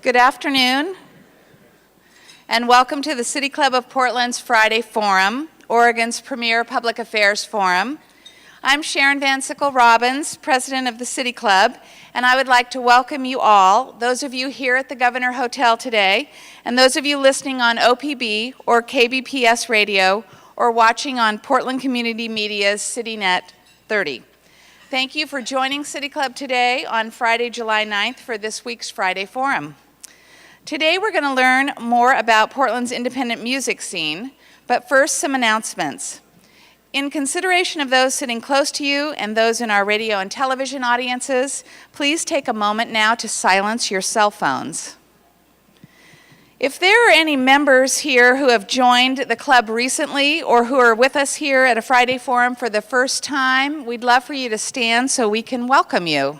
Good afternoon, and welcome to the City Club of Portland's Friday Forum, Oregon's premier public affairs forum. I'm Sharon Van Sickle Robbins, president of the City Club, and I would like to welcome you all, those of you here at the Governor Hotel today, and those of you listening on OPB or KBPS radio, or watching on Portland Community Media's CityNet 30. Thank you for joining City Club today on Friday, July 9th for this week's Friday Forum. Today we're going to learn more about Portland's independent music scene, but first some announcements. In consideration of those sitting close to you and those in our radio and television audiences, please take a moment now to silence your cell phones. If there are any members here who have joined the club recently or who are with us here at a Friday Forum for the first time, we'd love for you to stand so we can welcome you.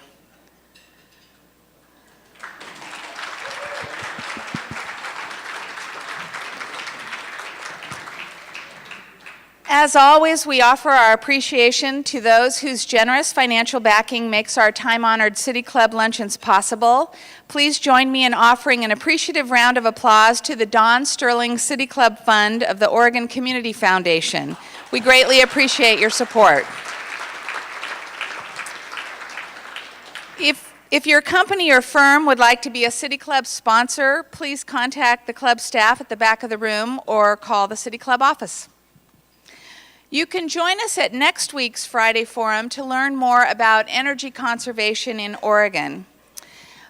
As always, we offer our appreciation to those whose generous financial backing makes our time-honored City Club luncheons possible. Please join me in offering an appreciative round of applause to the Don Sterling City Club Fund of the Oregon Community Foundation. We greatly appreciate your support. If your company or firm would like to be a City Club sponsor, please contact the club staff at the back of the room or call the City Club office. You can join us at next week's Friday Forum to learn more about energy conservation in Oregon.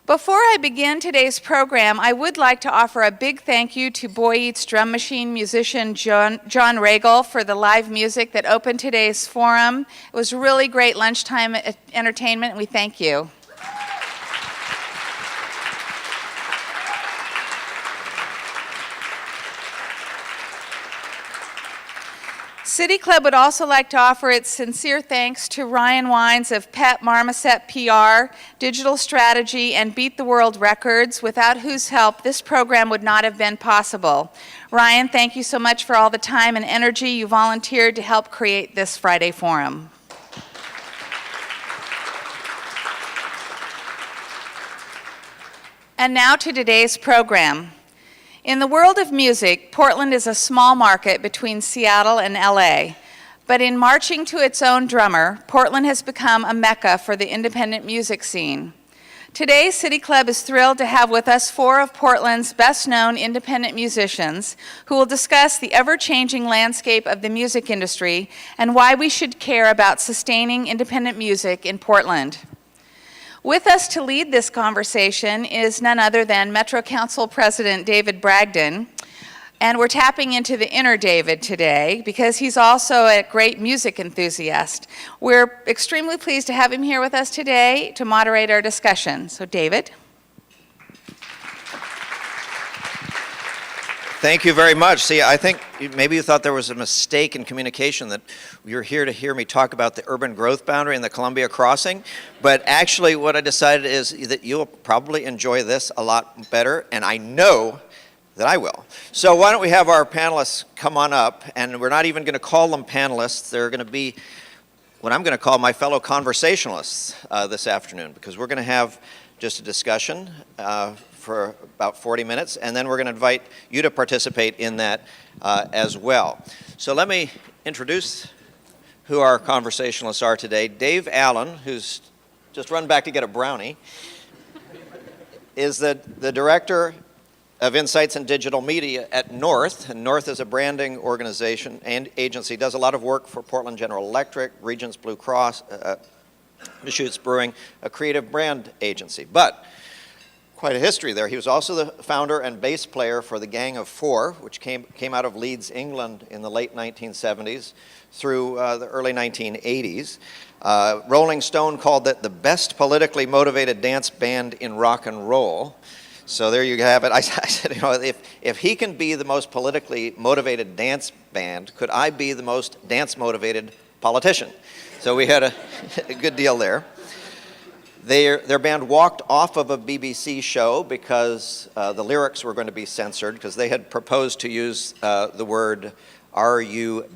Before I begin today's program, I would like to offer a big thank you to Boy Eats drum machine musician John Regal for the live music that opened today's forum. It was really great lunchtime entertainment, and we thank you. City Club would also like to offer its sincere thanks to Ryan Wines of Pet Marmoset PR, Digital Strategy, and Beat the World Records, without whose help this program would not have been possible. Ryan, thank you so much for all the time and energy you volunteered to help create this Friday Forum. And now to today's program. In the world of music, Portland is a small market between Seattle and L.A., but in marching to its own drummer, Portland has become a Mecca for the independent music scene. Today, City Club is thrilled to have with us four of Portland's best-known independent musicians who will discuss the ever-changing landscape of the music industry and why we should care about sustaining independent music in Portland. With us to lead this conversation is none other than Metro Council President David Bragdon, and we're tapping into the inner David today because he's also a great music enthusiast. We're extremely pleased to have him here with us today to moderate our discussion. So, David. Thank you very much. See, I think maybe you thought there was a mistake in communication that you're here to hear me talk about the urban growth boundary and the Columbia Crossing, but actually what I decided is that you'll probably enjoy this a lot better, and I know that I will. So why don't we have our panelists come on up, and we're not even going to call them panelists. They're going to be what I'm going to call my fellow conversationalists this afternoon, because we're going to have just a discussion for about 40 minutes, and then we're going to invite you to participate in that as well. So let me introduce who our conversationalists are today. Dave Allen, who's just run back to get a brownie, is the director of Insights and Digital Media at North, and North is a branding organization and agency, does a lot of work for Portland General Electric, Regents Blue Cross, Deschutes Brewing, a creative brand agency. But quite a history there. He was also the founder and bass player for the Gang of Four, which came out of Leeds, England in the late 1970s through the early 1980s. Rolling Stone called it the best politically motivated dance band in rock and roll. So there you have it. I said, you know, if he can be the most politically motivated dance band, could I be the most dance-motivated politician? So we had a good deal there. Their band walked off of a BBC show because the lyrics were going to be censored, because they had proposed to use the word R-U-B-B-E-R-S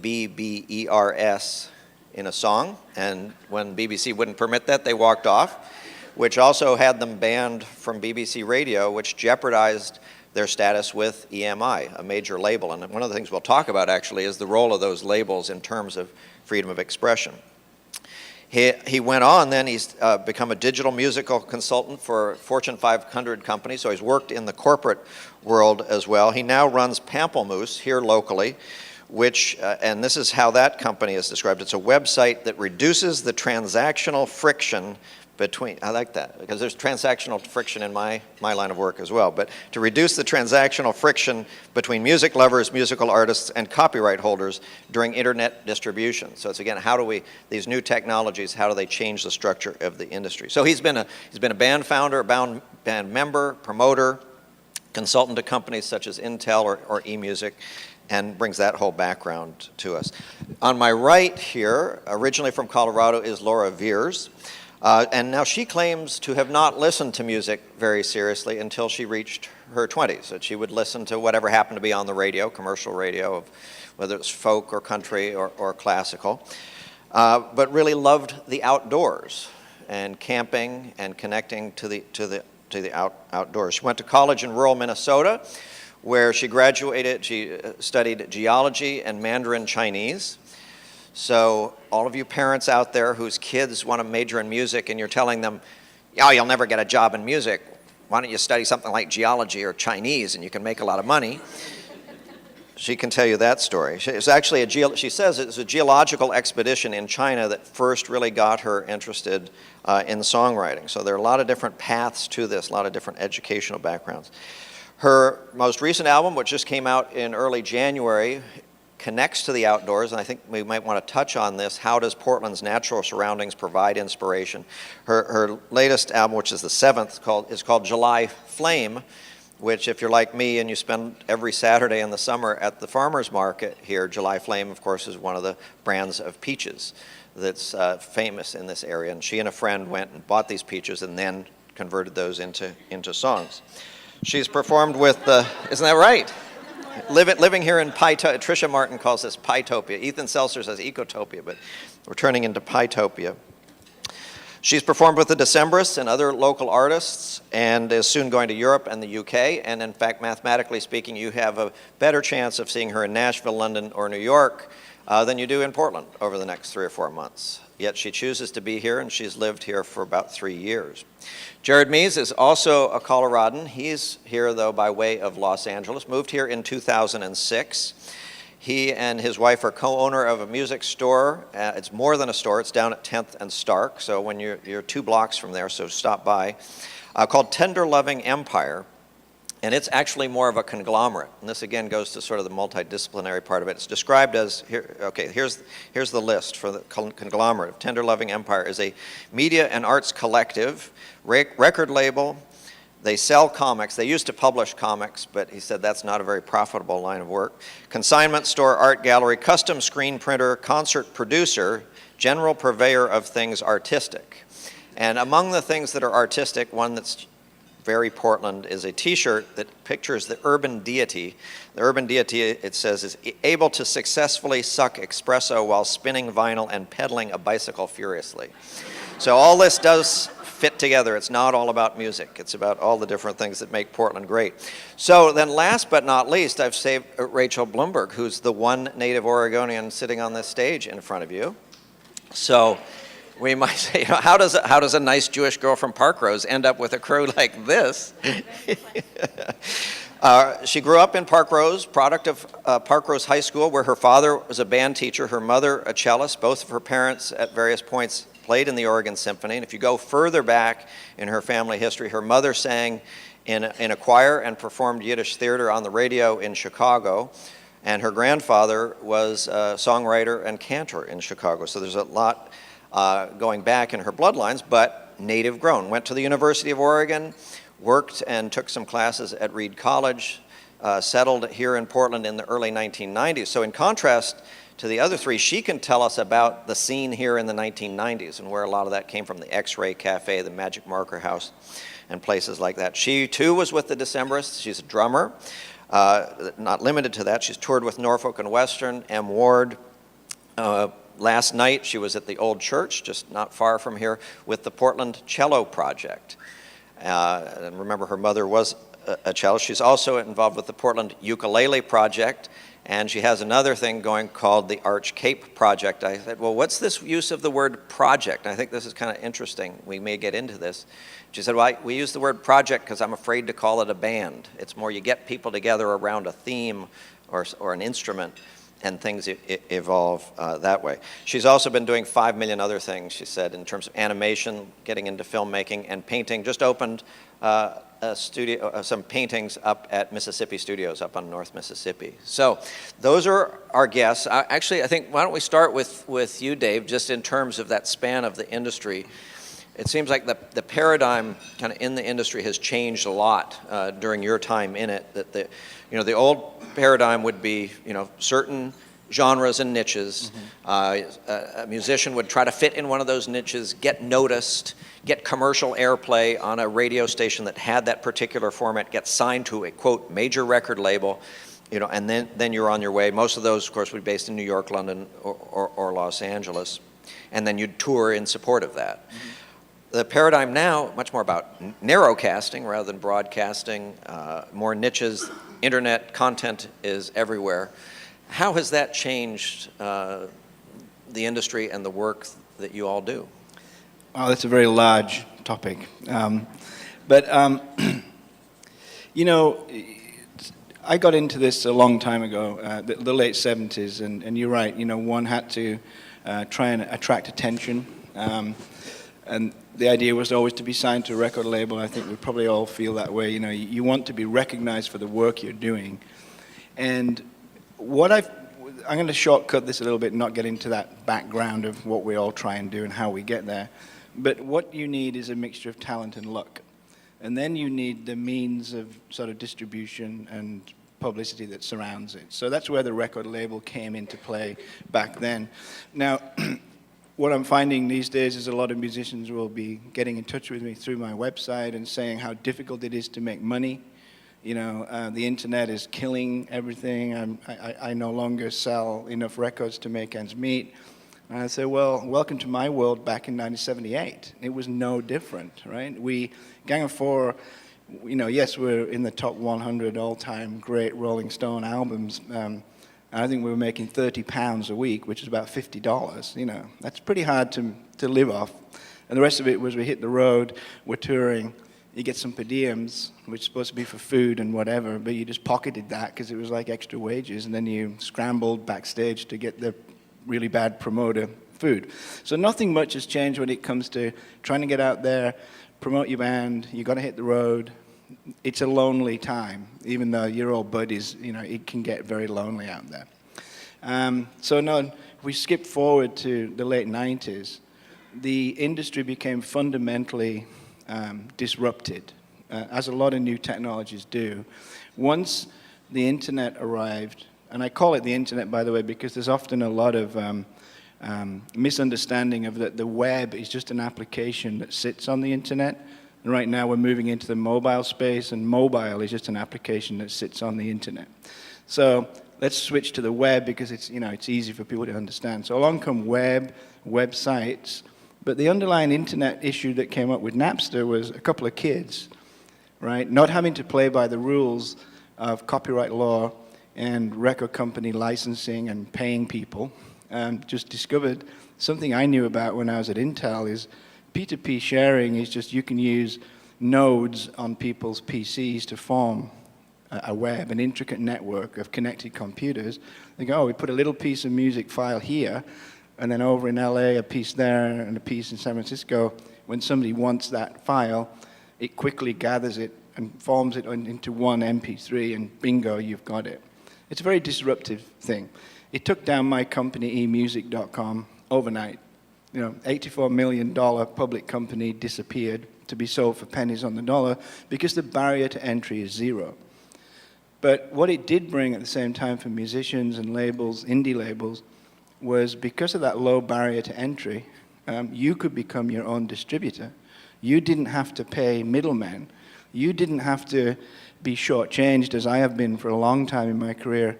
in a song, and when BBC wouldn't permit that, they walked off. which also had them banned from BBC Radio, which jeopardized their status with EMI, a major label. And one of the things we'll talk about actually is the role of those labels in terms of freedom of expression. He went on then, he's become a digital musical consultant for Fortune 500 companies, so he's worked in the corporate world as well. He now runs Pamplemousse here locally, which, and this is how that company is described, it's a website that reduces the transactional friction between, I like that, because there's transactional friction in my line of work as well, but to reduce the transactional friction between music lovers, musical artists, and copyright holders during internet distribution. So it's again, how do we, these new technologies, how do they change the structure of the industry? So he's been a band founder, a band member, promoter, consultant to companies such as Intel or eMusic, and brings that whole background to us. On my right here, originally from Colorado, is Laura Veirs. And now she claims to have not listened to music very seriously until she reached her 20s. That she would listen to whatever happened to be on the radio, commercial radio, whether it's folk or country or classical, but really loved the outdoors and camping and connecting to the outdoors. She went to college in rural Minnesota, where she graduated. She studied geology and Mandarin Chinese. So all of you parents out there whose kids want to major in music and you're telling them, oh, you'll never get a job in music, why don't you study something like geology or Chinese and you can make a lot of money? She can tell you that story. It's actually she says it's a geological expedition in China that first really got her interested in songwriting. So there are a lot of different paths to this, a lot of different educational backgrounds. Her most recent album, which just came out in early January, connects to the outdoors, and I think we might want to touch on this. How does Portland's natural surroundings provide inspiration? Her latest album, which is the 7th, is called July Flame, which if you're like me and you spend every Saturday in the summer at the farmer's market here, July Flame, of course, is one of the brands of peaches that's famous in this area. And she and a friend went and bought these peaches and then converted those into songs. She's performed with isn't that right? Living here in Pytopia, Tricia Martin calls this Pytopia. Ethan Seltzer says Ecotopia, but we're turning into Pytopia. She's performed with the Decemberists and other local artists and is soon going to Europe and the UK. And in fact, mathematically speaking, you have a better chance of seeing her in Nashville, London, or New York than you do in Portland over the next 3 or 4 months. Yet she chooses to be here, and she's lived here for about 3 years. Jared Mees is also a Coloradan. He's here, though, by way of Los Angeles. Moved here in 2006. He and his wife are co-owner of a music store. It's more than a store. It's down at 10th and Stark, so when you're 2 blocks from there, so stop by, called Tender Loving Empire. And it's actually more of a conglomerate. And this, again, goes to sort of the multidisciplinary part of it. It's described as, here's the list for the conglomerate. Tender Loving Empire is a media and arts collective, record label. They sell comics. They used to publish comics, but he said that's not a very profitable line of work. Consignment store, art gallery, custom screen printer, concert producer, general purveyor of things artistic. And among the things that are artistic, one that's very Portland is a t-shirt that pictures the urban deity. The urban deity, it says, is able to successfully suck espresso while spinning vinyl and pedaling a bicycle furiously. So all this does fit together. It's not all about music. It's about all the different things that make Portland great. So then last but not least, I've saved Rachel Blumberg, who's the one native Oregonian sitting on this stage in front of you. So we might say, how does a nice Jewish girl from Parkrose end up with a crew like this? She grew up in Parkrose, product of Parkrose High School, where her father was a band teacher, her mother a cellist. Both of her parents at various points played in the Oregon Symphony. And if you go further back in her family history, her mother sang in a choir and performed Yiddish theater on the radio in Chicago. And her grandfather was a songwriter and cantor in Chicago. So there's a lot going back in her bloodlines, but native grown. Went to the University of Oregon, worked and took some classes at Reed College, settled here in Portland in the early 1990s. So in contrast to the other 3, she can tell us about the scene here in the 1990s and where a lot of that came from, the X-Ray Cafe, the Magic Marker House, and places like that. She too was with the Decemberists. She's a drummer. Not limited to that, she's toured with Norfolk and Western, M. Ward, Last night, she was at the old church, just not far from here, with the Portland Cello Project. And remember, her mother was a cellist. She's also involved with the Portland Ukulele Project, and she has another thing going called the Arch Cape Project. I said, well, what's this use of the word project? And I think this is kind of interesting. We may get into this. She said, well, we use the word project because I'm afraid to call it a band. It's more you get people together around a theme or an instrument, and things evolve that way. She's also been doing 5 million other things, she said, in terms of animation, getting into filmmaking, and painting. Just opened a studio, some paintings up at Mississippi Studios up on North Mississippi. So those are our guests. Actually, I think, why don't we start with you, Dave, just in terms of that span of the industry. It seems like the paradigm kind of in the industry has changed a lot during your time in it. That the old paradigm would be, certain genres and niches. A musician would try to fit in one of those niches, get noticed, get commercial airplay on a radio station that had that particular format, get signed to a, quote, major record label, and then you're on your way. Most of those, of course, would be based in New York, London, or Los Angeles. And then you'd tour in support of that. Mm-hmm. The paradigm now, much more about narrowcasting rather than broadcasting, more niches, internet content is everywhere. How has that changed the industry and the work that you all do? Oh, that's a very large topic. I got into this a long time ago, the late 70s, and you're right, one had to try and attract attention. And the idea was always to be signed to a record label. I think we probably all feel that way. You want to be recognized for the work you're doing. And I'm going to shortcut this a little bit and not get into that background of what we all try and do and how we get there. But what you need is a mixture of talent and luck. And then you need the means of sort of distribution and publicity that surrounds it. So that's where the record label came into play back then. Now, what I'm finding these days is a lot of musicians will be getting in touch with me through my website and saying how difficult it is to make money. The internet is killing everything. I no longer sell enough records to make ends meet. And I say, well, welcome to my world back in 1978. It was no different, right? Gang of Four, yes, we're in the top 100 all-time great Rolling Stone albums. I think we were making £30 a week, which is about $50. That's pretty hard to live off. And the rest of it was we hit the road, we're touring. You get some per diems, which is supposed to be for food and whatever, but you just pocketed that because it was like extra wages, and then you scrambled backstage to get the really bad promoter food. So nothing much has changed when it comes to trying to get out there, promote your band. You got to hit the road. It's a lonely time, even though you're all buddies. It can get very lonely out there. If we skip forward to the late 90s, the industry became fundamentally disrupted, as a lot of new technologies do. Once the internet arrived, and I call it the internet, by the way, because there's often a lot of misunderstanding of that the web is just an application that sits on the internet. And right now we're moving into the mobile space, and mobile is just an application that sits on the internet. So let's switch to the web because it's easy for people to understand. So along come websites, but the underlying internet issue that came up with Napster was a couple of kids, right? Not having to play by the rules of copyright law and record company licensing and paying people. Just discovered something I knew about when I was at Intel is P2P sharing is just you can use nodes on people's PCs to form a web, an intricate network of connected computers. They go, we put a little piece of music file here, and then over in L.A., a piece there, and a piece in San Francisco. When somebody wants that file, it quickly gathers it and forms it into one MP3, and bingo, you've got it. It's a very disruptive thing. It took down my company, emusic.com, overnight. $84 million public company disappeared to be sold for pennies on the dollar because the barrier to entry is zero. But what it did bring at the same time for musicians and labels, indie labels, was because of that low barrier to entry, you could become your own distributor. You didn't have to pay middlemen. You didn't have to be shortchanged, as I have been for a long time in my career,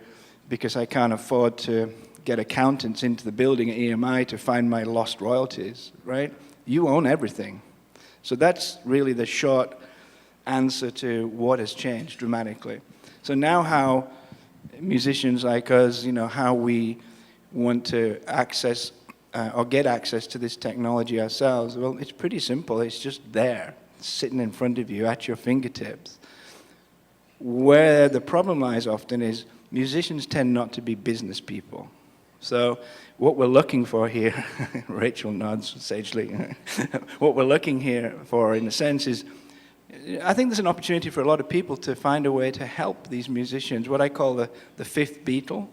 because I can't afford to get accountants into the building at EMI to find my lost royalties, right? You own everything. So that's really the short answer to what has changed dramatically. So now how musicians like us, how we want to access or get access to this technology ourselves, well, it's pretty simple. It's just there, sitting in front of you at your fingertips. Where the problem lies often is musicians tend not to be business people. So what we're looking for here, Rachel nods sagely, what we're looking here for, in a sense, is I think there's an opportunity for a lot of people to find a way to help these musicians, what I call the fifth Beatle,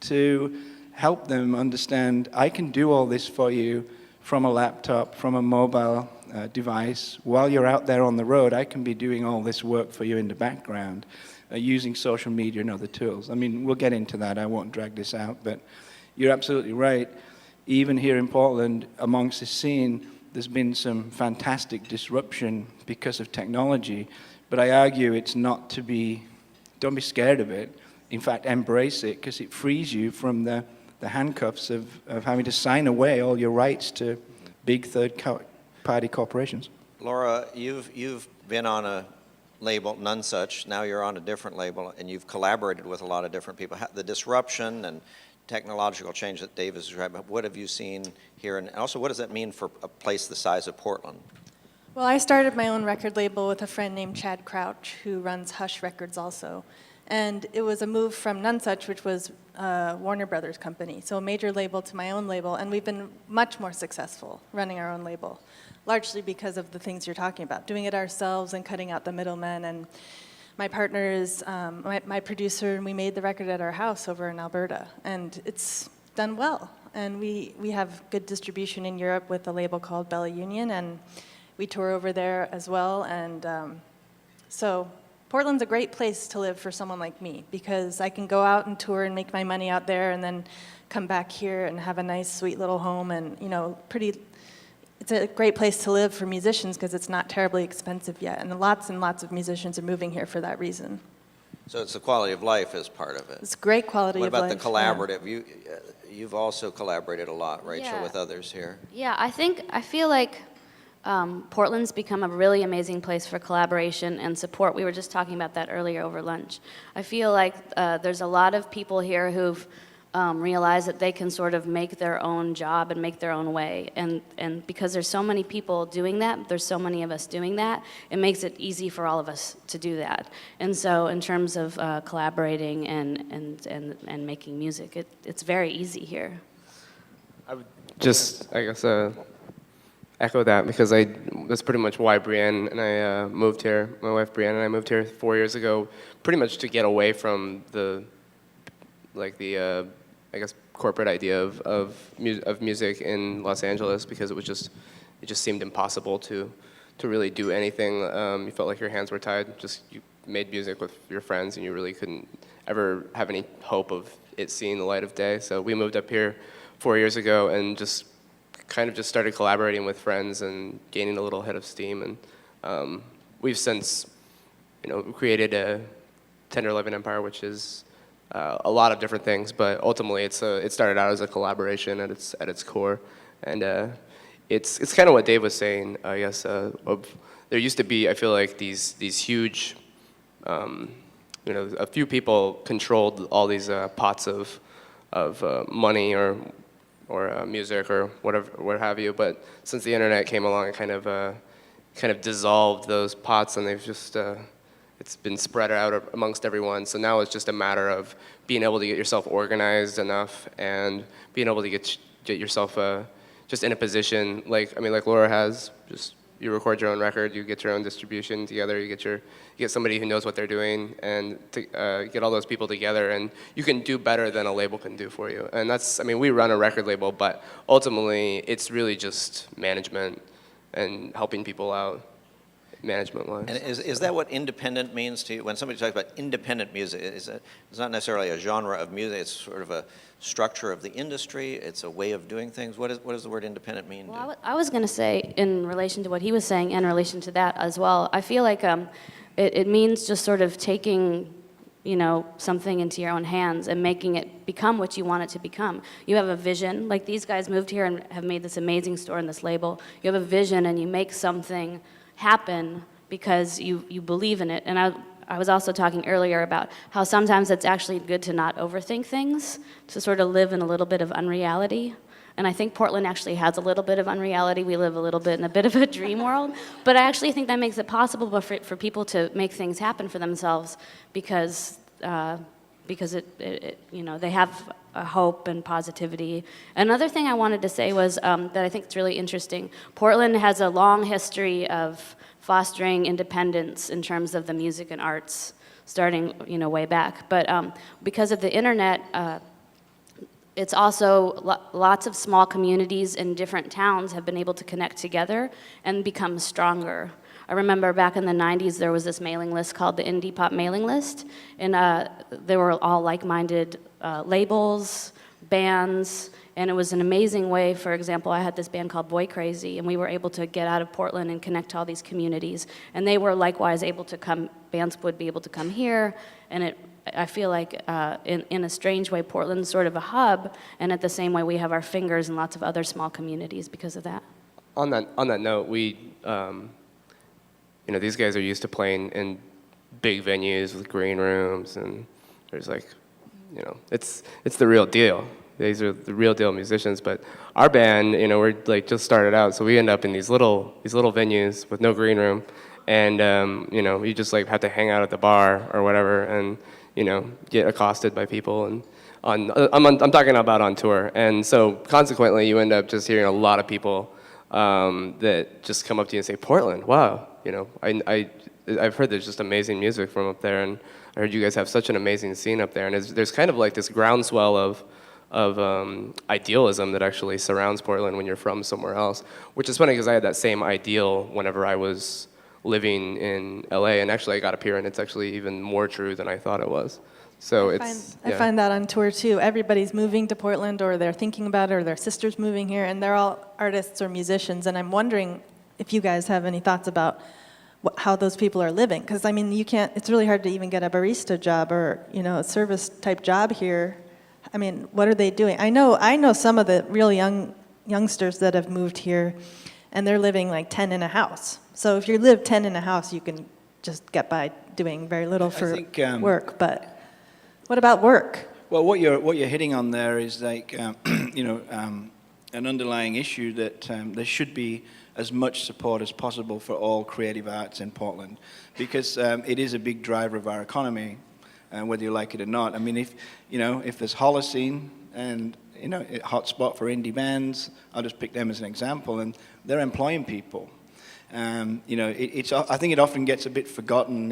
to help them understand, I can do all this for you from a laptop, from a mobile device. While you're out there on the road, I can be doing all this work for you in the background, using social media and other tools. I mean, we'll get into that. I won't drag this out, but you're absolutely right. Even here in Portland, amongst the scene, there's been some fantastic disruption because of technology, but I argue it's not to be, don't be scared of it. In fact, embrace it, because it frees you from the handcuffs of having to sign away all your rights to big third-party corporations. Laura, you've been on a label, None Such, now you're on a different label, and you've collaborated with a lot of different people. The disruption and technological change that Dave has described, what have you seen here, and also what does that mean for a place the size of Portland? Well, I started my own record label with a friend named Chad Crouch, who runs Hush Records also. And it was a move from None Such, which was Warner Brothers company, so a major label, to my own label, and we've been much more successful running our own label, largely because of the things you're talking about, doing it ourselves and cutting out the middlemen. And my partner is my producer, and we made the record at our house over in Alberta, and it's done well. And we have good distribution in Europe with a label called Bella Union, and we tour over there as well. And so Portland's a great place to live for someone like me, because I can go out and tour and make my money out there and then come back here and have a nice, sweet little home. And, it's a great place to live for musicians because it's not terribly expensive yet. And lots of musicians are moving here for that reason. So it's the quality of life is part of it. It's great quality of life. What about the collaborative? Yeah. You've also collaborated a lot, Rachel, Yeah. with others here. Yeah, I feel like Portland's become a really amazing place for collaboration and support. We were just talking about that earlier over lunch. I feel like there's a lot of people here who've realized that they can sort of make their own job and make their own way. And because there's so many people doing that, there's so many of us doing that, it makes it easy for all of us to do that. And so in terms of collaborating and making music, it's very easy here. I would just, echo that, because that's pretty much why Brienne and I moved here. My wife Brienne and I moved here 4 years ago, pretty much to get away from the corporate idea of music in Los Angeles, because it just seemed impossible to really do anything. You felt like your hands were tied. You made music with your friends, and you really couldn't ever have any hope of it seeing the light of day. So we moved up here 4 years ago and just started collaborating with friends and gaining a little head of steam. And we've since, created a Tender Loving Empire, which is a lot of different things, but ultimately it started out as a collaboration at its core. And it's kind of what Dave was saying, I guess. There used to be, I feel like, these huge, a few people controlled all these pots of money or music or whatever, what have you. But since the internet came along, it kind of dissolved those pots, and they've just it's been spread out amongst everyone. So now it's just a matter of being able to get yourself organized enough and being able to get yourself just in a position like Laura has. Just you record your own record, you get your own distribution together, you get somebody who knows what they're doing, and to get all those people together, and you can do better than a label can do for you. And we run a record label, but ultimately it's really just management and helping people out. Management-wise. And is that what independent means to you? When somebody talks about independent music, it's not necessarily a genre of music, it's sort of a structure of the industry, it's a way of doing things. What does the word independent mean? Well, I was going to say, in relation to what he was saying, and in relation to that as well, I feel like it means just sort of taking something into your own hands and making it become what you want it to become. You have a vision, like these guys moved here and have made this amazing store and this label. You have a vision and you make something happen because you believe in it. And I was also talking earlier about how sometimes it's actually good to not overthink things, to sort of live in a little bit of unreality. And I think Portland actually has a little bit of unreality. We live a little bit in a bit of a dream world. But I actually think that makes it possible for people to make things happen for themselves because they have a hope and positivity. Another thing I wanted to say was that I think it's really interesting. Portland has a long history of fostering independence in terms of the music and arts, starting way back. But because of the internet, it's also lots of small communities in different towns have been able to connect together and become stronger. I remember back in the 90s, there was this mailing list called the Indie Pop Mailing List, and they were all like-minded labels, bands, and it was an amazing way. For example, I had this band called Boy Crazy, and we were able to get out of Portland and connect to all these communities, and they were likewise able to come, bands would be able to come here, and I feel like in a strange way, Portland's sort of a hub, and at the same way we have our fingers in lots of other small communities because of that. On that note, these guys are used to playing in big venues with green rooms, and there's it's the real deal. These are the real deal musicians. But our band, we're just started out, so we end up in these little venues with no green room, and you just have to hang out at the bar or whatever, and get accosted by people, and I'm talking about on tour, and so consequently you end up just hearing a lot of people that just come up to you and say, Portland, wow, I've heard there's just amazing music from up there, and I heard you guys have such an amazing scene up there, and there's kind of this groundswell of idealism that actually surrounds Portland when you're from somewhere else, which is funny because I had that same ideal whenever I was living in L.A., and actually I got up here and it's actually even more true than I thought it was. So I find that on tour too. Everybody's moving to Portland, or they're thinking about it, or their sister's moving here, and they're all artists or musicians, and I'm wondering if you guys have any thoughts about how those people are living, because it's really hard to even get a barista job or a service type job here. What are they doing? I know some of the real youngsters that have moved here, and they're living 10 in a house. So if you live 10 in a house, you can just get by doing very little for work. But what about work? Well, what you're hitting on there is an underlying issue that there should be as much support as possible for all creative arts in Portland, because it is a big driver of our economy, whether you like it or not. If there's Holocene and a hot spot for indie bands, I'll just pick them as an example, and they're employing people. I think it often gets a bit forgotten.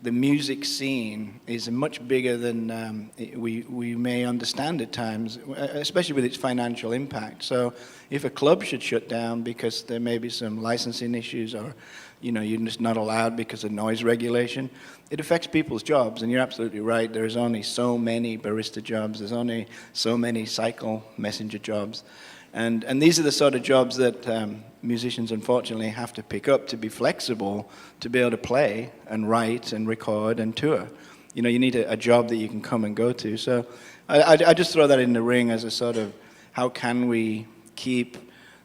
The music scene is much bigger than we may understand at times, especially with its financial impact. So if a club should shut down because there may be some licensing issues, or you're just not allowed because of noise regulation, it affects people's jobs. And you're absolutely right. There's only so many barista jobs. There's only so many cycle messenger jobs. And these are the sort of jobs that musicians, unfortunately, have to pick up to be flexible, to be able to play and write and record and tour. You need a job that you can come and go to. So I just throw that in the ring as a sort of, how can we keep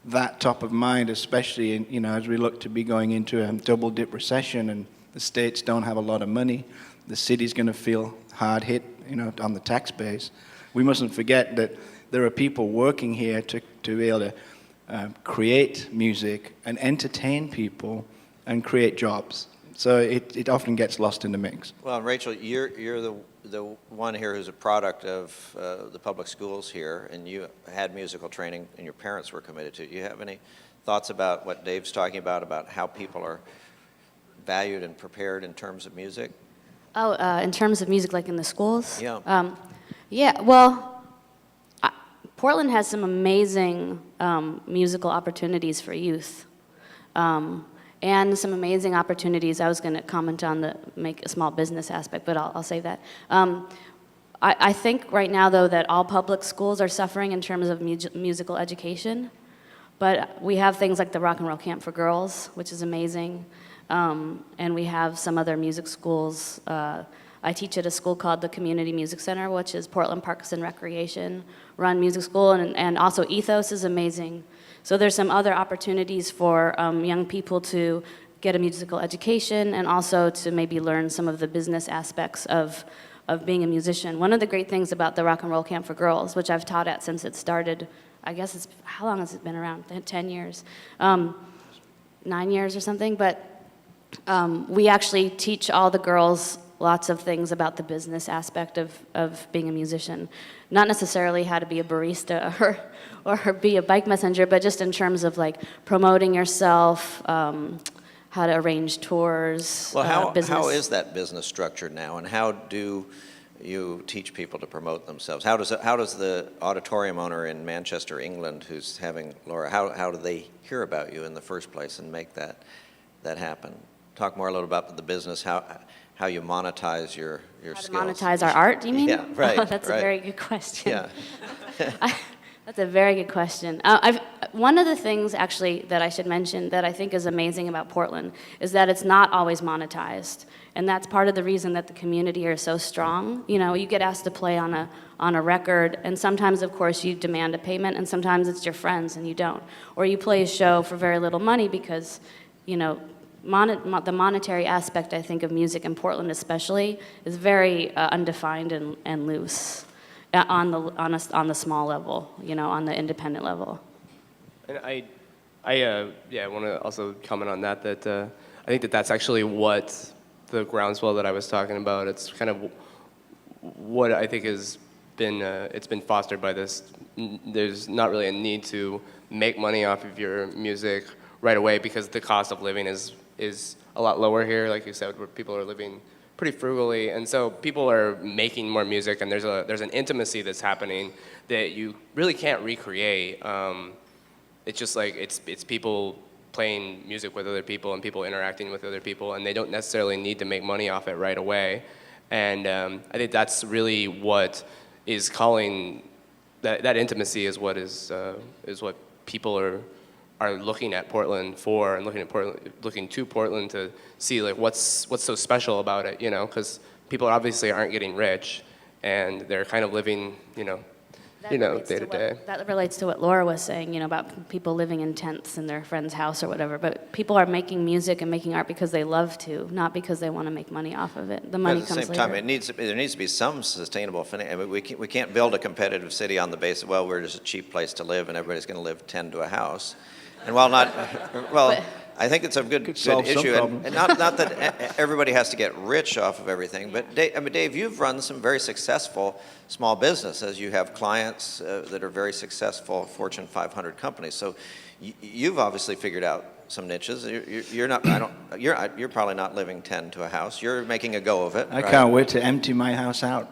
that top of mind, especially as we look to be going into a double-dip recession, and the states don't have a lot of money. The city's going to feel hard hit, on the tax base. We mustn't forget that there are people working here to be able to create music and entertain people and create jobs. So it often gets lost in the mix. Well, Rachel, you're the one here who's a product of the public schools here, and you had musical training, and your parents were committed to it. Do you have any thoughts about what Dave's talking about how people are valued and prepared in terms of music? Oh, in terms of music, like in the schools? Yeah. Portland has some amazing musical opportunities for youth. And some amazing opportunities. I was going to comment on make a small business aspect, but I'll save that. I think right now, though, that all public schools are suffering in terms of musical education. But we have things like the Rock and Roll Camp for Girls, which is amazing. And we have some other music schools. I teach at a school called the Community Music Center, which is Portland Parks and Recreation run music school, and also Ethos is amazing. So there's some other opportunities for young people to get a musical education and also to maybe learn some of the business aspects of being a musician. One of the great things about the Rock and Roll Camp for Girls, which I've taught at since it started, I guess it's, how long has it been around? 10 years. 9 years or something, but we actually teach all the girls lots of things about the business aspect of being a musician. Not necessarily how to be a barista or be a bike messenger, but just in terms of like promoting yourself, how to arrange tours, Well, business. how is that business structured now, and how do you teach people to promote themselves? How does the auditorium owner in Manchester, England, who's having Laura, how do they hear about you in the first place and make that happen? Talk more a little about the business, how you monetize your skills. How to monetize our art, you mean? Yeah, right. Oh, that's right. a very good question. Yeah. That's a very good question. One of the things, actually, that I should mention that I think is amazing about Portland is that it's not always monetized. And that's part of the reason that the community here is so strong. You know, you get asked to play on a record, and sometimes, of course, you demand a payment, and sometimes it's your friends and you don't. Or you play a show for very little money because, you know, the monetary aspect, I think, of music in Portland especially is very undefined and loose. On the small level, you know, on the independent level. And I want to also comment on that. I think that's actually what the groundswell that I was talking about. It's kind of what I think has been it's been fostered by this. There's not really a need to make money off of your music right away because the cost of living is a lot lower here. Like you said, where people are living pretty frugally, and so people are making more music, and there's an intimacy that's happening that you really can't recreate. It's just like it's people playing music with other people and people interacting with other people, and they don't necessarily need to make money off it right away. And I think that's really what is calling that intimacy is what people are looking at Portland for, and looking to Portland to see like what's so special about it, you know, because people obviously aren't getting rich, and they're kind of living, day to day. That relates to what Laura was saying, you know, about people living in tents in their friend's house or whatever. But people are making music and making art because they love to, not because they want to make money off of it. The money comes later. At the same time, there needs to be some sustainable finance. I mean, we can't build a competitive city on the basis of, well, we're just a cheap place to live and everybody's going to live 10 to a house. And I think it's a good issue, and not that everybody has to get rich off of everything. But Dave, you've run some very successful small businesses. You have clients that are very successful Fortune 500 companies. So you've obviously figured out some niches. You're not. You're probably not living 10 to a house. You're making a go of it. I can't wait to empty my house out.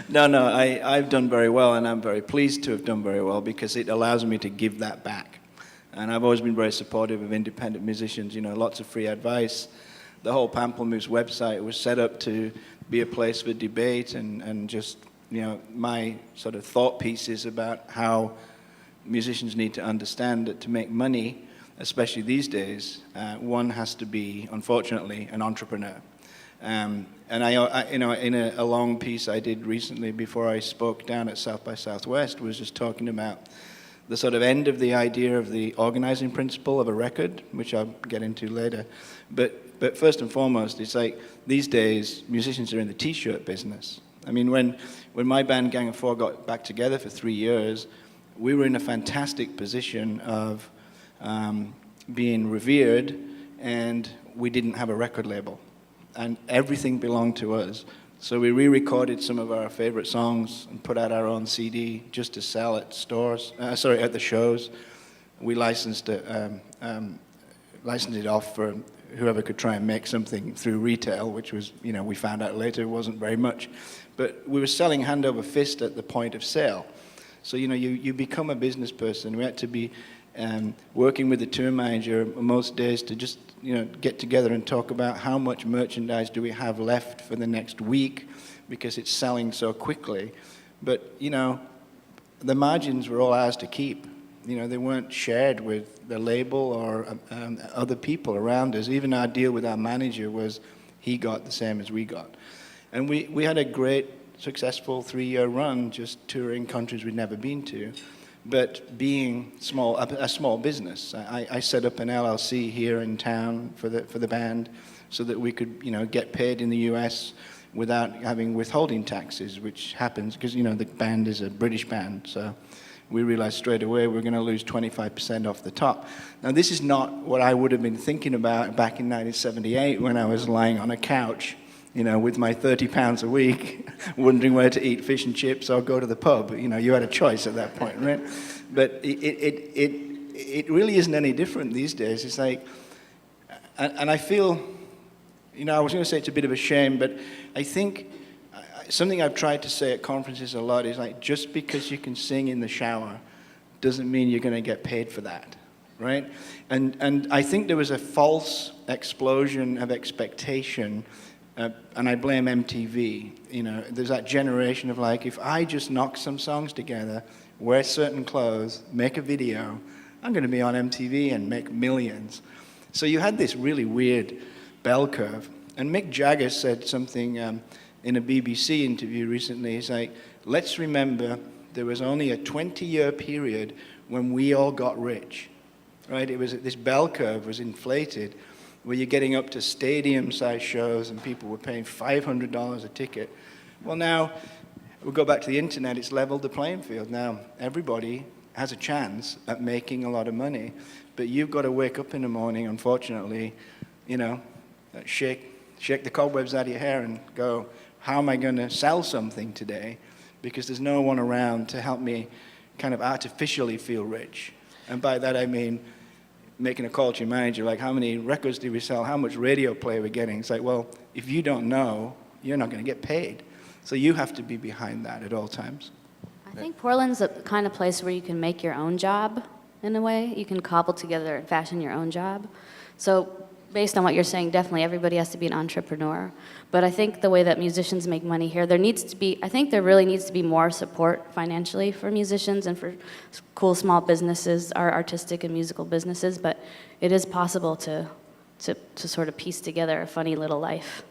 No, I've done very well, and I'm very pleased to have done very well because it allows me to give that back. And I've always been very supportive of independent musicians, you know, lots of free advice. The whole Pamplemousse website was set up to be a place for debate and just, you know, my sort of thought pieces about how musicians need to understand that to make money, especially these days, one has to be, unfortunately, an entrepreneur. And I in a long piece I did recently before I spoke down at South by Southwest was just talking about the sort of end of the idea of the organizing principle of a record, which I'll get into later. But first and foremost, it's like these days musicians are in the T-shirt business. I mean, when my band Gang of Four got back together for 3 years, we were in a fantastic position of being revered, and we didn't have a record label. And everything belonged to us. So we re-recorded some of our favorite songs and put out our own CD just to sell at stores. At the shows. We licensed it off for whoever could try and make something through retail, which was, you know, we found out later wasn't very much. But we were selling hand over fist at the point of sale. So, you know, you become a business person. We had to be working with the tour manager most days to just, you know, get together and talk about how much merchandise do we have left for the next week because it's selling so quickly. But, you know, the margins were all ours to keep. They weren't shared with the label or other people around us. Even our deal with our manager was he got the same as we got. And we had a great, successful 3-year run just touring countries we'd never been to. But being a small business, I set up an LLC here in town for the band so that we could, get paid in the U.S. without having withholding taxes, which happens because, the band is a British band. So we realized straight away we're going to lose 25% off the top. Now, this is not what I would have been thinking about back in 1978 when I was lying on a couch, with my 30 pounds a week, wondering where to eat fish and chips or go to the pub. You had a choice at that point, right? But it really isn't any different these days. It's like, and I feel, I was going to say it's a bit of a shame, but I think something I've tried to say at conferences a lot is like, just because you can sing in the shower doesn't mean you're going to get paid for that, right? And I think there was a false explosion of expectation, and I blame MTV. There's that generation of like, if I just knock some songs together, wear certain clothes, make a video, I'm going to be on MTV and make millions. So you had this really weird bell curve. And Mick Jagger said something in a BBC interview recently. He's like, let's remember there was only a 20-year period when we all got rich, right? It was this bell curve was inflated, where you're getting up to stadium-sized shows and people were paying $500 a ticket. Well, now, we'll go back to the internet, it's leveled the playing field. Now, everybody has a chance at making a lot of money, but you've got to wake up in the morning, unfortunately, shake the cobwebs out of your hair and go, how am I going to sell something today? Because there's no one around to help me kind of artificially feel rich. And by that I mean making a call to your manager, like, how many records did we sell? How much radio play are we getting? It's like, well, if you don't know, you're not going to get paid. So you have to be behind that at all times. I think Portland's the kind of place where you can make your own job, in a way. You can cobble together and fashion your own job. So based on what you're saying, definitely everybody has to be an entrepreneur. But I think the way that musicians make money here, there really needs to be more support financially for musicians and for cool small businesses, our artistic and musical businesses. But it is possible to sort of piece together a funny little life.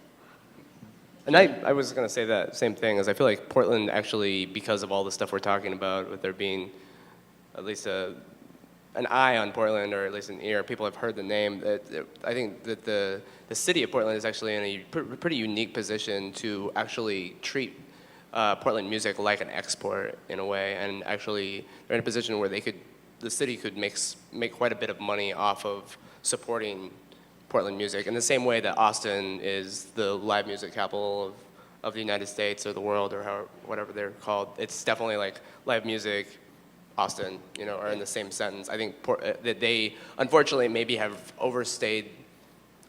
And I was going to say that same thing, as I feel like Portland actually, because of all the stuff we're talking about, with there being at least an eye on Portland, or at least an ear, people have heard the name, I think that the city of Portland is actually in a pretty unique position to actually treat Portland music like an export in a way, and actually they're in a position where the city could make quite a bit of money off of supporting Portland music, in the same way that Austin is the live music capital of the United States or the world, or whatever they're called. It's definitely like live music, Austin, are in the same sentence. I think that they unfortunately maybe have overstayed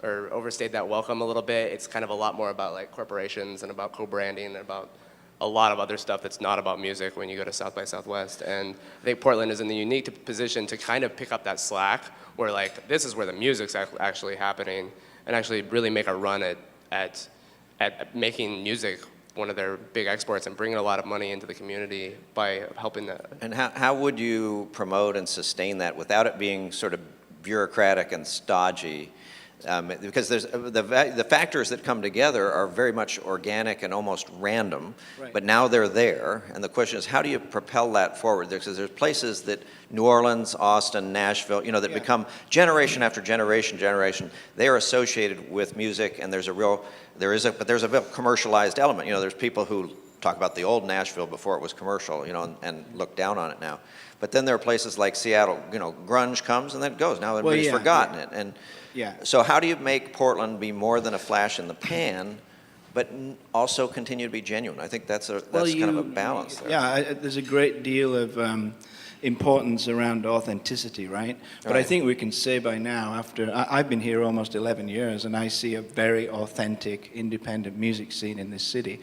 that welcome a little bit. It's kind of a lot more about like corporations and about co-branding and about a lot of other stuff that's not about music when you go to South by Southwest. And I think Portland is in the unique position to kind of pick up that slack, where like this is where the music's actually happening, and actually really make a run at making music one of their big exports and bringing a lot of money into the community by helping that. And how would you promote and sustain that without it being sort of bureaucratic and stodgy? Because there's the factors that come together are very much organic and almost random, right. But now they're there, and the question is, how do you propel that forward? Because there's places that New Orleans, Austin, Nashville, that become generation after generation, they are associated with music, and there's a real commercialized element. There's people who talk about the old Nashville before it was commercial, and look down on it now. But then there are places like Seattle, grunge comes and then it goes. Now everybody's forgotten it. And so how do you make Portland be more than a flash in the pan, but also continue to be genuine? I think that's kind of a balance there. Yeah, there's a great deal of importance around authenticity, right? But I think we can say by now, I've been here almost 11 years, and I see a very authentic, independent music scene in this city.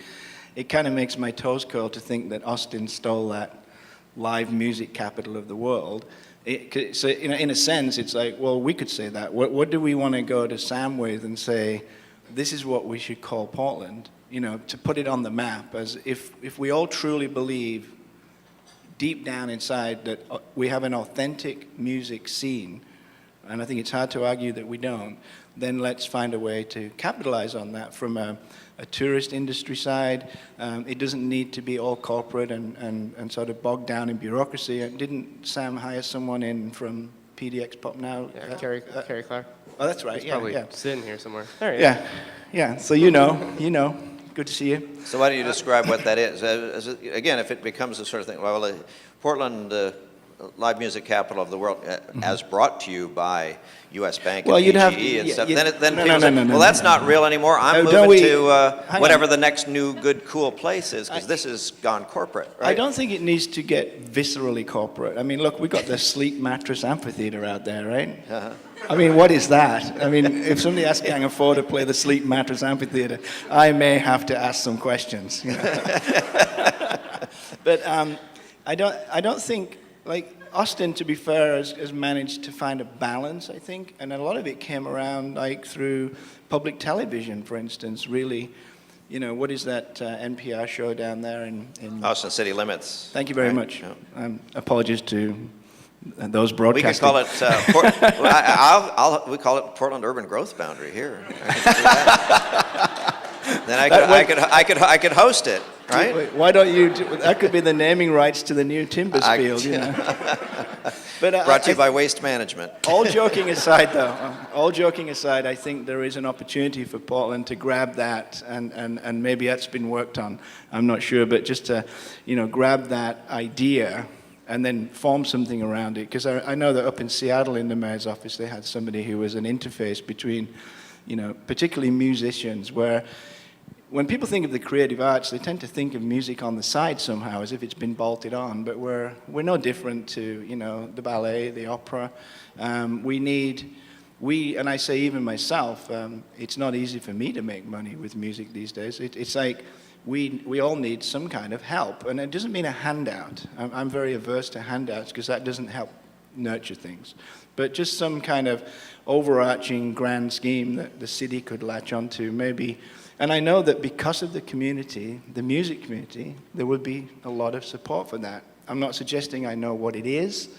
It kind of makes my toes curl to think that Austin stole that live music capital of the world. So in a sense, it's like, well, we could say that. What do we want to go to Sam with and say, this is what we should call Portland, to put it on the map, as if we all truly believe deep down inside that we have an authentic music scene, and I think it's hard to argue that we don't, then let's find a way to capitalize on that from a tourist industry side. It doesn't need to be all corporate and sort of bogged down in bureaucracy. Didn't Sam hire someone in from PDX Pop Now? Yeah, Carrie Clark. Oh, that's right. He's probably yeah. sitting here somewhere. There he is. Yeah. So you know. Good to see you. So why don't you describe what that is? Again, if it becomes the sort of thing, well, Portland, live music capital of the world, as brought to you by U.S. Bank and PGE and stuff, then people say, well, that's not real anymore. I'm moving to whatever the next new, good, cool place is, because this has gone corporate, right? I don't think it needs to get viscerally corporate. I mean, look, we got the Sleet Mattress Amphitheater out there, right? Uh-huh. I mean, what is that? I mean, if somebody asks Gang 4 to play the Sleet Mattress Amphitheater, I may have to ask some questions. You know? But I don't think, like, Austin, to be fair, has managed to find a balance, I think, and a lot of it came around, like, through public television, for instance, really. You know, what is that NPR show down there in Austin City Limits. Thank you very much. Yeah. Apologies to those broadcasting. We could call it, we call it Portland Urban Growth Boundary here. Then I could host it, right? Wait, why don't you? That could be the naming rights to the new Timbers field. You know. But brought to you by Waste Management. All joking aside, I think there is an opportunity for Portland to grab that, and maybe that's been worked on. I'm not sure, but just to, grab that idea and then form something around it. Because I know that up in Seattle in the mayor's office, they had somebody who was an interface between, particularly musicians, where when people think of the creative arts, they tend to think of music on the side somehow, as if it's been bolted on. But we're no different to, the ballet, the opera. And I say even myself, it's not easy for me to make money with music these days. It's like we all need some kind of help. And it doesn't mean a handout. I'm very averse to handouts because that doesn't help nurture things. But just some kind of overarching grand scheme that the city could latch onto, maybe. And I know that because of the community, the music community, there would be a lot of support for that. I'm not suggesting I know what it is,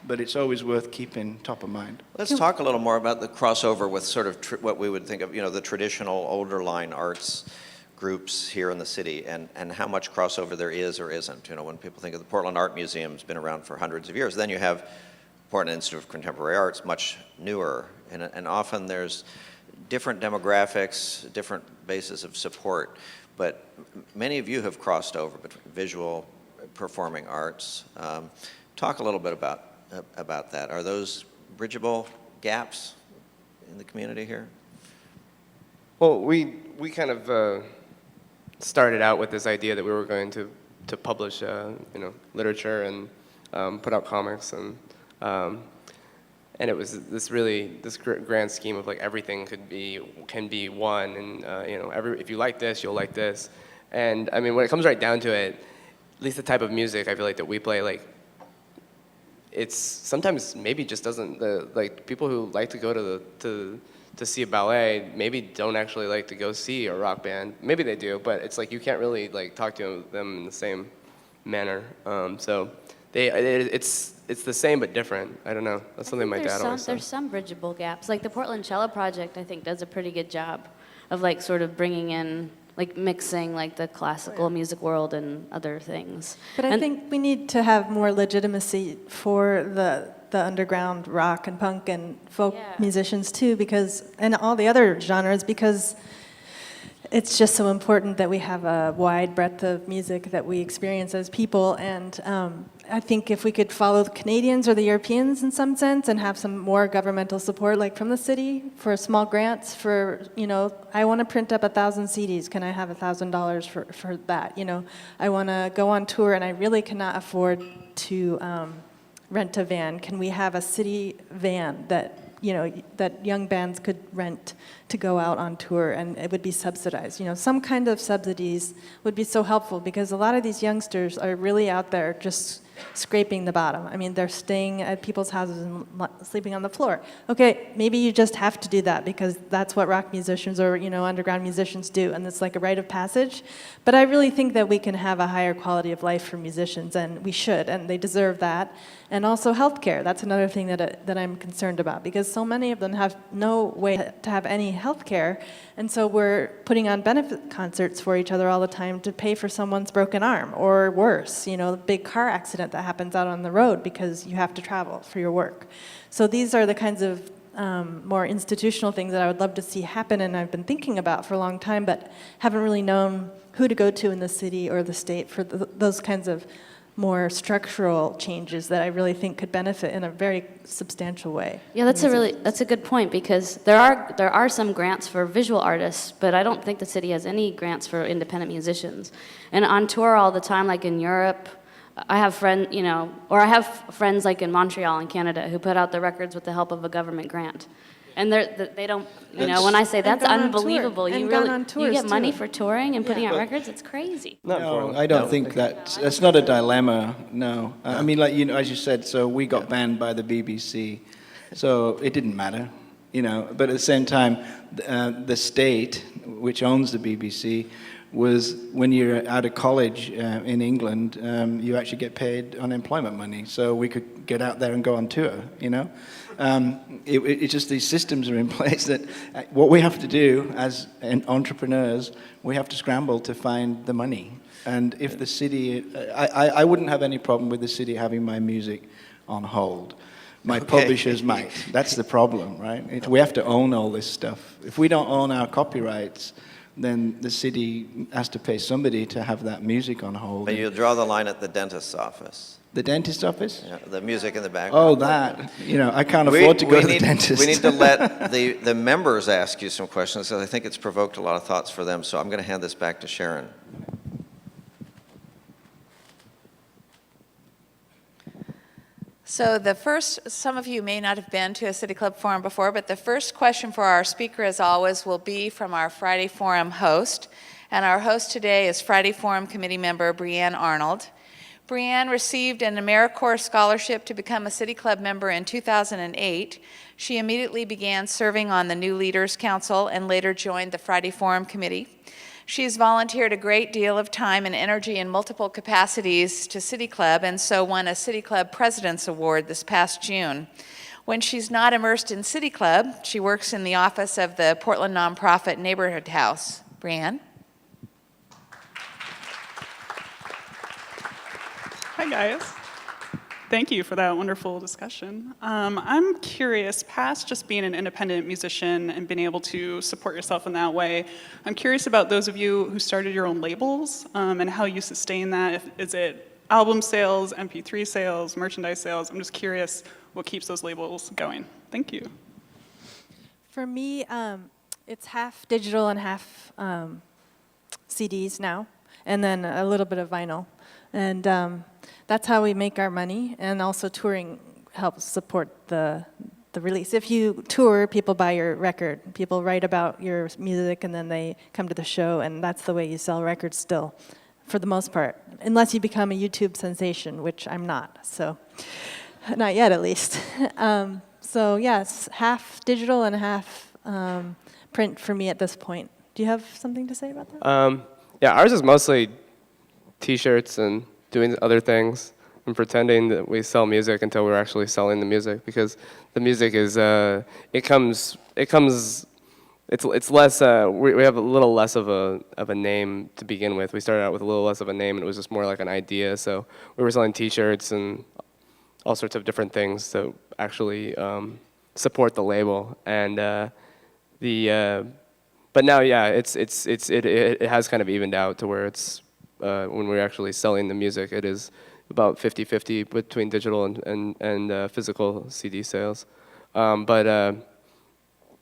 but it's always worth keeping top of mind. Let's talk a little more about the crossover with sort of what we would think of, the traditional older line arts groups here in the city, and how much crossover there is or isn't. When people think of the Portland Art Museum, it's been around for hundreds of years. Then you have Portland Institute of Contemporary Arts, much newer, and often there's different demographics, different bases of support, but many of you have crossed over between visual, performing arts. Talk a little bit about that. Are those bridgeable gaps in the community here? Well, we kind of started out with this idea that we were going to publish, literature and put out comics, and it was this grand scheme of like everything can be one, and if you like this, you'll like this, and I mean when it comes right down to it, at least the type of music I feel like that we play, like it's sometimes maybe just doesn't like people who like to go to see a ballet maybe don't actually like to go see a rock band. Maybe they do, but it's like you can't really like talk to them in the same manner. So it's the same but different. I don't know. That's something my dad always said. There's some bridgeable gaps. Like the Portland Cello Project, I think, does a pretty good job of like sort of bringing in, like mixing like the classical music world and other things. But I think we need to have more legitimacy for the underground rock and punk and folk musicians too, and all the other genres, because it's just so important that we have a wide breadth of music that we experience as people. And I think if we could follow the Canadians or the Europeans in some sense and have some more governmental support, like from the city, for small grants for, I want to print up 1,000 CDs. Can I have $1,000 for that? I want to go on tour and I really cannot afford to rent a van. Can we have a city van that young bands could rent to go out on tour, and it would be subsidized? Some kind of subsidies would be so helpful, because a lot of these youngsters are really out there just scraping the bottom. I mean, they're staying at people's houses and sleeping on the floor. Okay, maybe you just have to do that because that's what rock musicians or, underground musicians do, and it's like a rite of passage. But I really think that we can have a higher quality of life for musicians, and we should, and they deserve that. And also healthcare. That's another thing that I'm concerned about, because so many of them have no way to have any healthcare, and so we're putting on benefit concerts for each other all the time to pay for someone's broken arm, or worse, a big car accident that happens out on the road because you have to travel for your work. So these are the kinds of more institutional things that I would love to see happen, and I've been thinking about for a long time, but haven't really known who to go to in the city or the state for those kinds of more structural changes that I really think could benefit in a very substantial way. Yeah, that's a good point, because there are some grants for visual artists, but I don't think the city has any grants for independent musicians. And on tour all the time, like in Europe, I have friends like in Montreal in Canada who put out their records with the help of a government grant. And they don't, when I say that's unbelievable, you get money for touring and putting out records, it's crazy. No, I don't think that's not a dilemma, no. I mean, as you said, so we got banned by the BBC, so it didn't matter, but at the same time, the state, which owns the BBC, was when you're out of college in England, you actually get paid unemployment money, so we could get out there and go on tour, It's just these systems are in place that what we have to do as entrepreneurs, we have to scramble to find the money. And if the city, I wouldn't have any problem with the city having my music on hold. My publishers might. That's the problem, right? We have to own all this stuff. If we don't own our copyrights, then the city has to pay somebody to have that music on hold. But you draw the line at the dentist's office. The dentist's office? Yeah, the music in the background. Oh, that. I can't afford to go to the dentist. We need to let the members ask you some questions, because I think it's provoked a lot of thoughts for them. So I'm going to hand this back to Sharon. So some of you may not have been to a City Club Forum before, but the first question for our speaker, as always, will be from our Friday Forum host. And our host today is Friday Forum committee member Brianne Arnold. Brianne received an AmeriCorps scholarship to become a City Club member in 2008. She immediately began serving on the New Leaders Council and later joined the Friday Forum committee. She has volunteered a great deal of time and energy in multiple capacities to City Club, and so won a City Club President's Award this past June. When she's not immersed in City Club, she works in the office of the Portland nonprofit Neighborhood House. Brianne? Hi, guys. Thank you for that wonderful discussion. I'm curious, past just being an independent musician and being able to support yourself in that way, I'm curious about those of you who started your own labels and how you sustain that. Is it album sales, MP3 sales, merchandise sales? I'm just curious what keeps those labels going. Thank you. For me, it's half digital and half CDs now, and then a little bit of vinyl. And that's how we make our money, and also touring helps support the release. If you tour, people buy your record. People write about your music, and then they come to the show, and that's the way you sell records still, for the most part, unless you become a YouTube sensation, which I'm not, so not yet at least. So yes, half digital and half print for me at this point. Do you have something to say about that? Yeah, ours is mostly T-shirts and doing other things and pretending that we sell music until we're actually selling the music, because the music is it's less we have a little less of a name to begin with. We started out with a little less of a name, and it was just more like an idea. So we were selling T-shirts and all sorts of different things to actually support the label. And but now, yeah, it has kind of evened out to where it's when we're actually selling the music, it is about 50-50 between digital and physical CD sales. Yeah,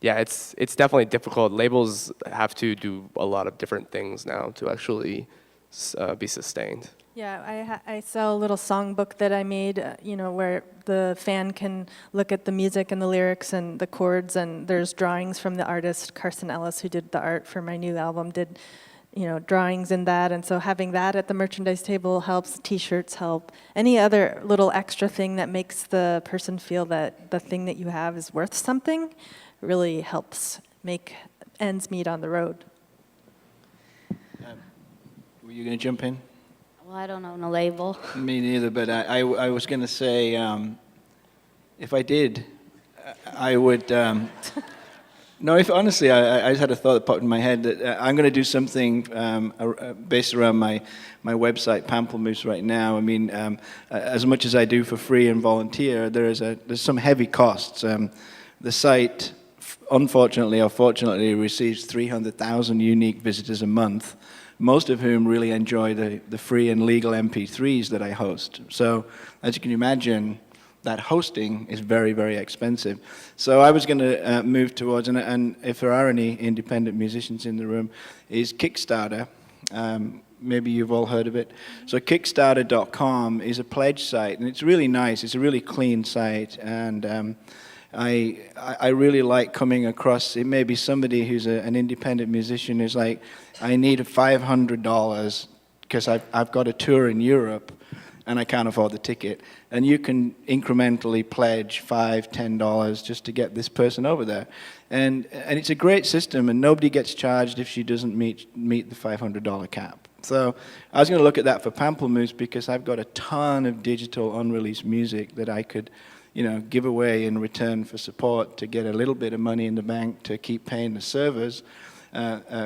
it's definitely difficult. Labels have to do a lot of different things now to actually be sustained. Yeah, I sell a little songbook that I made, where the fan can look at the music and the lyrics and the chords, and there's drawings from the artist Carson Ellis, who did the art for my new album, did drawings in that, and so having that at the merchandise table helps. T-shirts help. Any other little extra thing that makes the person feel that the thing that you have is worth something really helps make ends meet on the road. Were you going to jump in? Well, I don't own a label. Me neither, but I was going to say, if I did, I would... No, if honestly, I just had a thought that popped in my head that I'm going to do something based around my website, Pamplemousse, right now. I mean, as much as I do for free and volunteer, there's some heavy costs. The site, unfortunately or fortunately, receives 300,000 unique visitors a month, most of whom really enjoy the free and legal MP3s that I host. So, as you can imagine, that hosting is very, very expensive. So I was going to move towards, and if there are any independent musicians in the room, is Kickstarter. Maybe you've all heard of it. So Kickstarter.com is a pledge site, and it's really nice. It's a really clean site, and I really like coming across, it may be somebody who's an independent musician who's like, I need $500 because I've got a tour in Europe, and I can't afford the ticket. And you can incrementally pledge $5, $10 just to get this person over there. And it's a great system, and nobody gets charged if she doesn't meet the $500 cap. So I was going to look at that for Pamplemousse because I've got a ton of digital unreleased music that I could, give away in return for support to get a little bit of money in the bank to keep paying the servers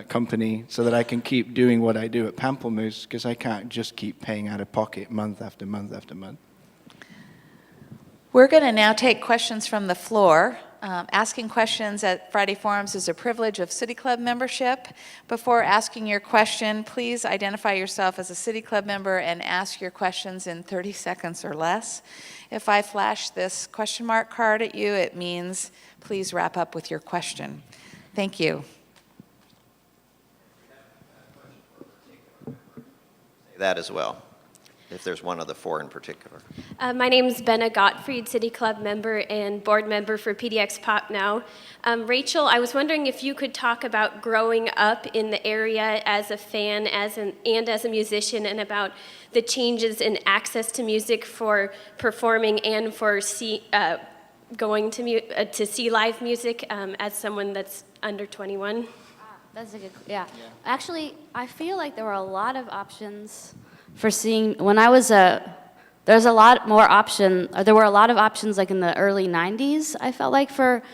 company so that I can keep doing what I do at Pamplemousse, because I can't just keep paying out of pocket month after month after month. We're going to now take questions from the floor. Asking questions at Friday Forums is a privilege of City Club membership. Before asking your question, please identify yourself as a City Club member and ask your questions in 30 seconds or less. If I flash this question mark card at you, it means please wrap up with your question. Thank you. That as well, if there's one of the four in particular. My name is Benna Gottfried, City Club member and board member for PDX Pop Now. Rachel, I was wondering if you could talk about growing up in the area as a fan and as a musician, and about the changes in access to music for performing and for going to see live music as someone that's under 21. That's a good, yeah. Actually, I feel like there were a lot of options for seeing, when I was there were a lot of options like in the early 90s, I felt like for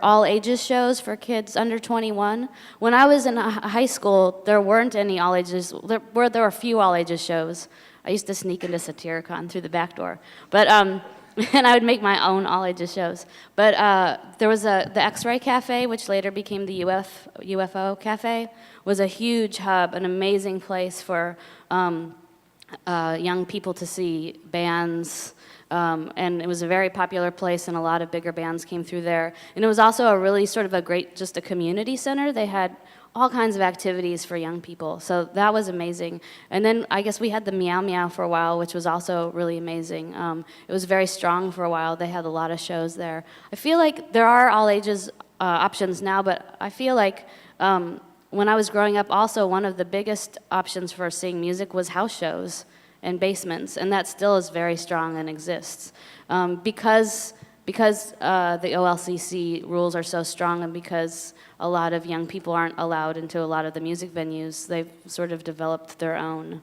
all ages shows for kids under 21. When I was in high school, there weren't any all ages, there were a few all ages shows. I used to sneak into Satyricon through the back door. But, and I would make my own all-ages shows. But there was the X-Ray Cafe, which later became the UFO Cafe, was a huge hub, an amazing place for young people to see bands. And it was a very popular place, and a lot of bigger bands came through there. And it was also a really sort of just a community center. They had all kinds of activities for young people. So that was amazing. And then I guess we had the Meow Meow for a while, which was also really amazing. It was very strong for a while. They had a lot of shows there. I feel like there are all ages options now, but I feel like when I was growing up also, one of the biggest options for seeing music was house shows and basements, and that still is very strong and exists. Because the OLCC rules are so strong, and because a lot of young people aren't allowed into a lot of the music venues, they've sort of developed their own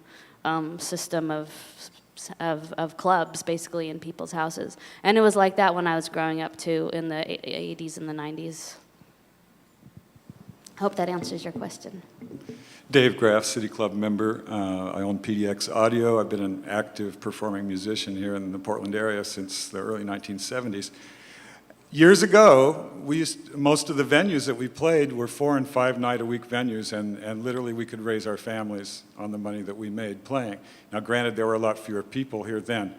system of clubs, basically, in people's houses. And it was like that when I was growing up, too, in the 80s and the 90s. Hope that answers your question. Dave Graff, City Club member. I own PDX Audio. I've been an active performing musician here in the Portland area since the early 1970s. Years ago, most of the venues that we played were 4- and 5-night-a-week venues, and literally we could raise our families on the money that we made playing. Now, granted, there were a lot fewer people here then.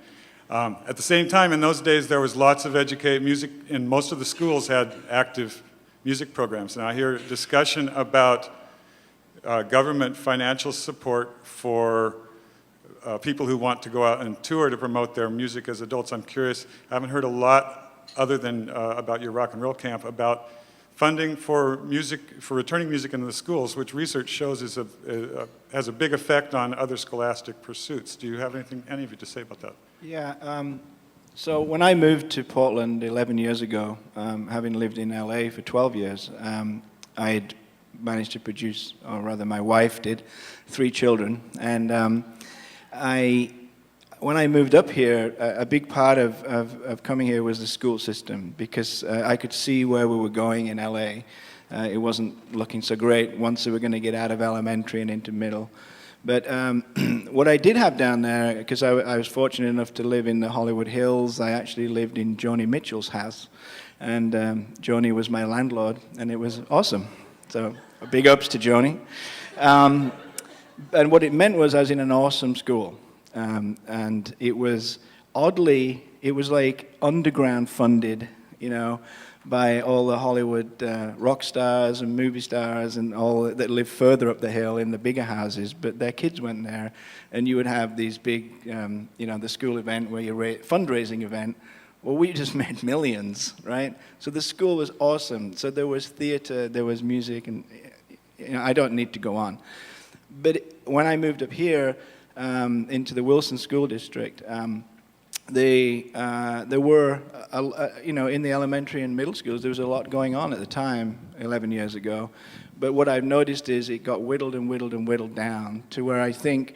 At the same time, in those days, there was lots of educated music, and most of the schools had active music programs. Now, I hear discussion about government financial support for people who want to go out and tour to promote their music as adults. I'm curious, I haven't heard a lot other than about your rock and roll camp, about funding for music, for returning music into the schools, which research shows has a big effect on other scholastic pursuits. Do you have any of you to say about that? Yeah, so when I moved to Portland 11 years ago, having lived in L.A. for 12 years, I had managed to produce, or rather my wife did, 3 children. And when I moved up here, a big part of coming here was the school system, because I could see where we were going in L.A. It wasn't looking so great once we were going to get out of elementary and into middle. But what I did have down there, because I was fortunate enough to live in the Hollywood Hills, I actually lived in Joni Mitchell's house. And Joni was my landlord, and it was awesome. So big ups to Joni. And what it meant was I was in an awesome school. And it was it was like underground funded, by all the Hollywood rock stars and movie stars and all that live further up the hill in the bigger houses. But their kids went there, and you would have these big, the school event where fundraising event. Well, we just made millions, right? So the school was awesome. So there was theater, there was music, and I don't need to go on. But when I moved up here into the Wilson School District, there were, in the elementary and middle schools, there was a lot going on at the time, 11 years ago. But what I've noticed is it got whittled and whittled and whittled down to where I think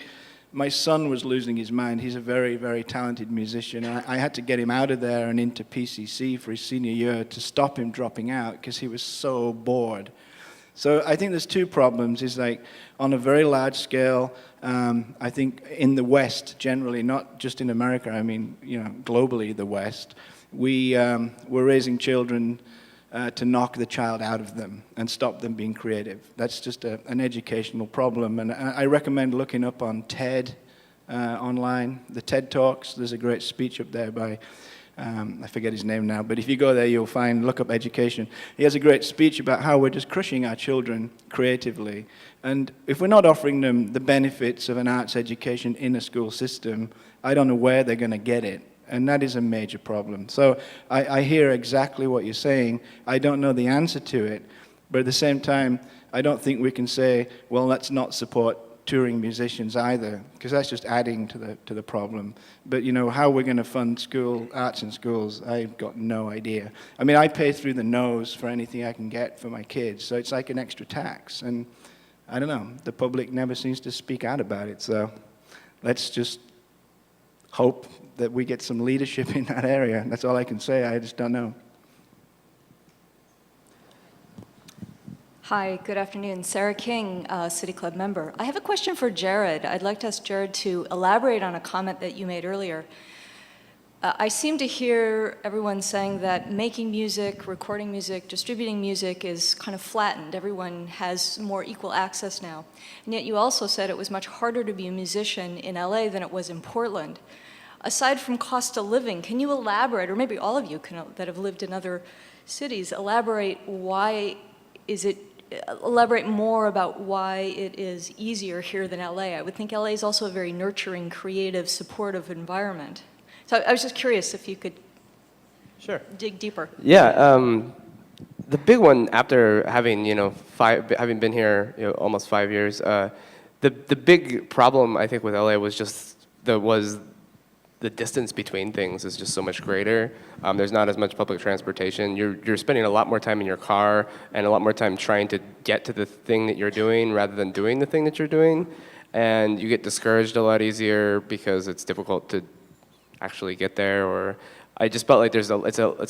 my son was losing his mind. He's a very, very talented musician. I had to get him out of there and into PCC for his senior year to stop him dropping out because he was so bored. So I think there's 2 problems. Is like on a very large scale, I think in the West generally, not just in America, I mean, globally the West, we're raising children to knock the child out of them and stop them being creative. That's just an educational problem. And I recommend looking up on TED online, the TED Talks. There's a great speech up there by I forget his name now, but if you go there, you'll look up education. He has a great speech about how we're just crushing our children creatively. And if we're not offering them the benefits of an arts education in a school system, I don't know where they're going to get it. And that is a major problem. So I hear exactly what you're saying. I don't know the answer to it. But at the same time, I don't think we can say, well, let's not support touring musicians either, because that's just adding to the problem. But how we're going to fund arts in schools, I've got no idea. I mean, I pay through the nose for anything I can get for my kids, so it's like an extra tax. And I don't know, the public never seems to speak out about it. So let's just hope that we get some leadership in that area. That's all I can say. I just don't know. Hi, good afternoon. Sarah King, City Club member. I have a question for Jared. I'd like to ask Jared to elaborate on a comment that you made earlier. I seem to hear everyone saying that making music, recording music, distributing music is kind of flattened. Everyone has more equal access now. And yet you also said it was much harder to be a musician in LA than it was in Portland. Aside from cost of living, can you elaborate, or maybe all of you that have lived in other cities, elaborate more about why it is easier here than LA? I would think LA is also a very nurturing, creative, supportive environment. So I was just curious if you could dig deeper. Yeah, the big one after having having been here almost 5 years, the big problem I think with LA was just the distance between things is just so much greater. There's not as much public transportation. You're spending a lot more time in your car and a lot more time trying to get to the thing that you're doing rather than doing the thing that you're doing. And you get discouraged a lot easier because it's difficult to actually get there. Or I just felt like it's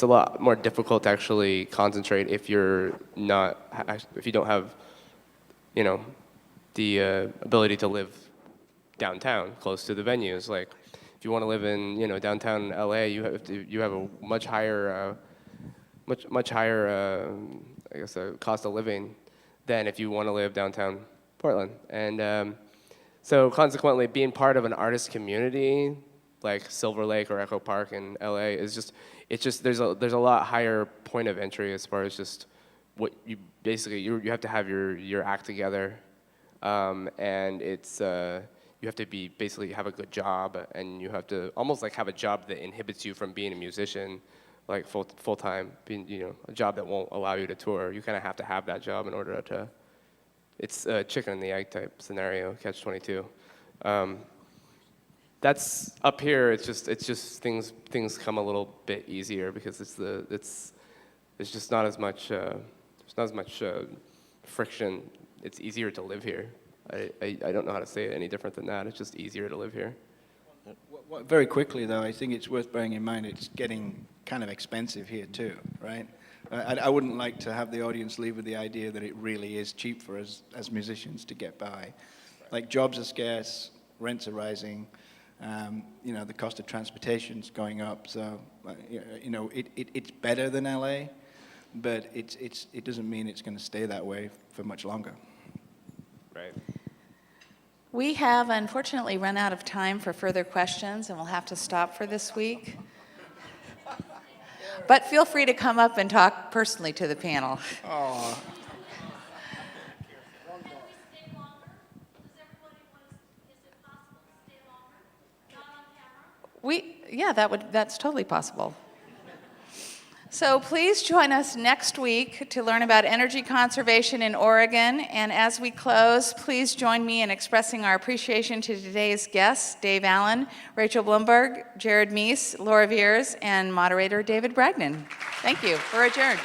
a lot more difficult to actually concentrate if you don't have the ability to live downtown close to the venues. Like, if you want to live in downtown LA, you have a much higher I guess cost of living than if you want to live downtown Portland. And so consequently, being part of an artist community like Silver Lake or Echo Park in LA is just there's a lot higher point of entry as far as just what you have to have your act together, and it's. You have to basically have a good job, and you have to almost like have a job that inhibits you from being a musician, like full time, being a job that won't allow you to tour. You kind of have to have that job in order to. It's a chicken and the egg type scenario, catch-22. That's up here. It's just things come a little bit easier because it's just not as much friction. It's easier to live here. I don't know how to say it any different than that. It's just easier to live here. Very quickly, though, I think it's worth bearing in mind it's getting kind of expensive here too, right? I wouldn't like to have the audience leave with the idea that it really is cheap for us as musicians to get by. Like, jobs are scarce, rents are rising, the cost of transportation's going up. So, it's better than LA, but it doesn't mean it's going to stay that way for much longer. Right. We have unfortunately run out of time for further questions, and we'll have to stop for this week. But feel free to come up and talk personally to the panel. Oh. That's totally possible. So please join us next week to learn about energy conservation in Oregon. And as we close, please join me in expressing our appreciation to today's guests, Dave Allen, Rachel Blumberg, Jared Mees, Laura Veirs, and moderator David Bragdon. Thank you. We're adjourned.